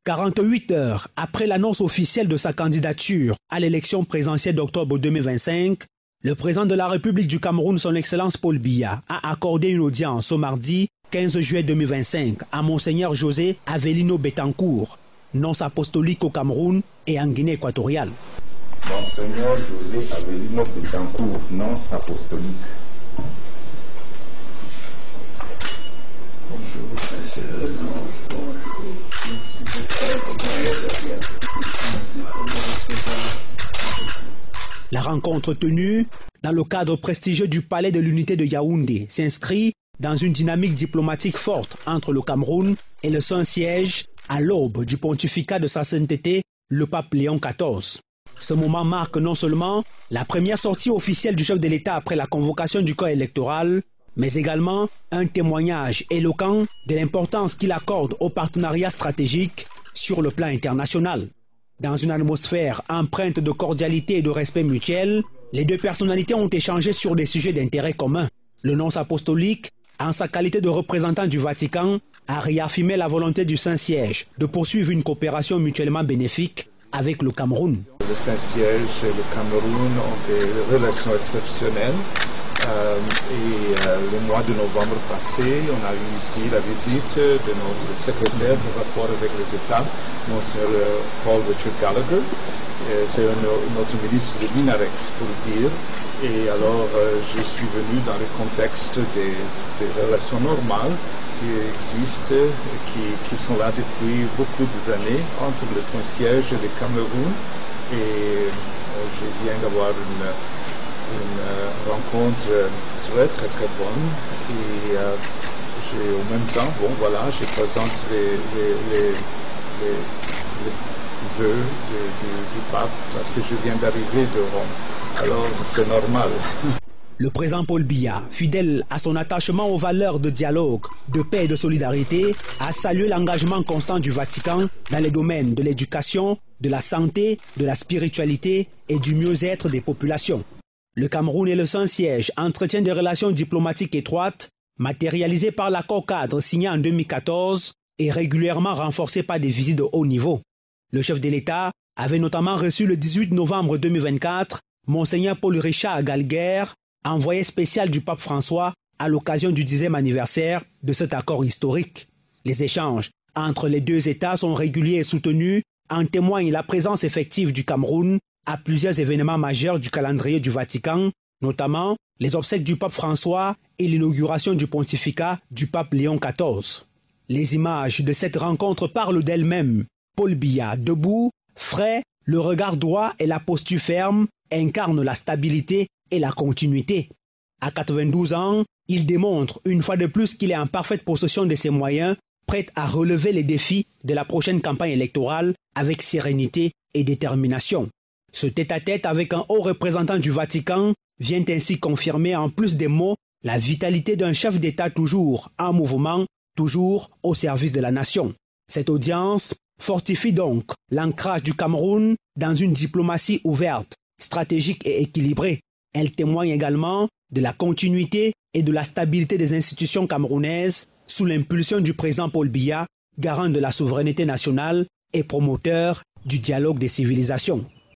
48 heures après l'annonce officielle de sa candidature à l'élection présidentielle d'octobre 2025, le président de la République du Cameroun, son Excellence Paul Biya, a accordé une audience au mardi 15 juillet 2025 à Monseigneur José Avelino Betancourt, nonce apostolique au Cameroun et en Guinée équatoriale. Monseigneur José Avelino Betancourt, nonce apostolique. La rencontre tenue dans le cadre prestigieux du Palais de l'Unité de Yaoundé s'inscrit dans une dynamique diplomatique forte entre le Cameroun et le Saint-Siège à l'aube du pontificat de sa sainteté, le pape Léon XIV. Ce moment marque non seulement la première sortie officielle du chef de l'État après la convocation du corps électoral, mais également un témoignage éloquent de l'importance qu'il accorde au partenariat stratégique sur le plan international. Dans une atmosphère empreinte de cordialité et de respect mutuel, les deux personnalités ont échangé sur des sujets d'intérêt commun. Le nonce apostolique, en sa qualité de représentant du Vatican, a réaffirmé la volonté du Saint-Siège de poursuivre une coopération mutuellement bénéfique avec le Cameroun. Le Saint-Siège et le Cameroun ont des relations exceptionnelles. Le mois de novembre passé, on a eu ici la visite de notre secrétaire de rapport avec les États, Monseigneur Paul Richard Gallagher. C'est notre ministre de l'INAREX pour dire. Et alors, je suis venu dans le contexte des relations normales qui existent, qui sont là depuis beaucoup d'années entre le Saint-Siège et le Cameroun. Et je viens d'avoir une rencontre très bonne et en même temps, je présente les vœux du pape parce que je viens d'arriver de Rome. Alors c'est normal. Le président Paul Biya, fidèle à son attachement aux valeurs de dialogue, de paix et de solidarité, a salué l'engagement constant du Vatican dans les domaines de l'éducation, de la santé, de la spiritualité et du mieux-être des populations. Le Cameroun et le Saint-Siège entretiennent des relations diplomatiques étroites, matérialisées par l'accord cadre signé en 2014 et régulièrement renforcées par des visites de haut niveau. Le chef de l'État avait notamment reçu le 18 novembre 2024 Monseigneur Paul Richard Gallagher, envoyé spécial du pape François à l'occasion du 10e anniversaire de cet accord historique. Les échanges entre les deux États sont réguliers et soutenus, en témoigne la présence effective du Cameroun à plusieurs événements majeurs du calendrier du Vatican, notamment les obsèques du pape François et l'inauguration du pontificat du pape Léon XIV. Les images de cette rencontre parlent d'elles-mêmes. Paul Biya, debout, frais, le regard droit et la posture ferme, incarne la stabilité et la continuité. À 92 ans, il démontre une fois de plus qu'il est en parfaite possession de ses moyens, prêt à relever les défis de la prochaine campagne électorale avec sérénité et détermination. Ce tête-à-tête avec un haut représentant du Vatican vient ainsi confirmer en plus des mots la vitalité d'un chef d'État toujours en mouvement, toujours au service de la nation. Cette audience fortifie donc l'ancrage du Cameroun dans une diplomatie ouverte, stratégique et équilibrée. Elle témoigne également de la continuité et de la stabilité des institutions camerounaises sous l'impulsion du président Paul Biya, garant de la souveraineté nationale et promoteur du dialogue des civilisations.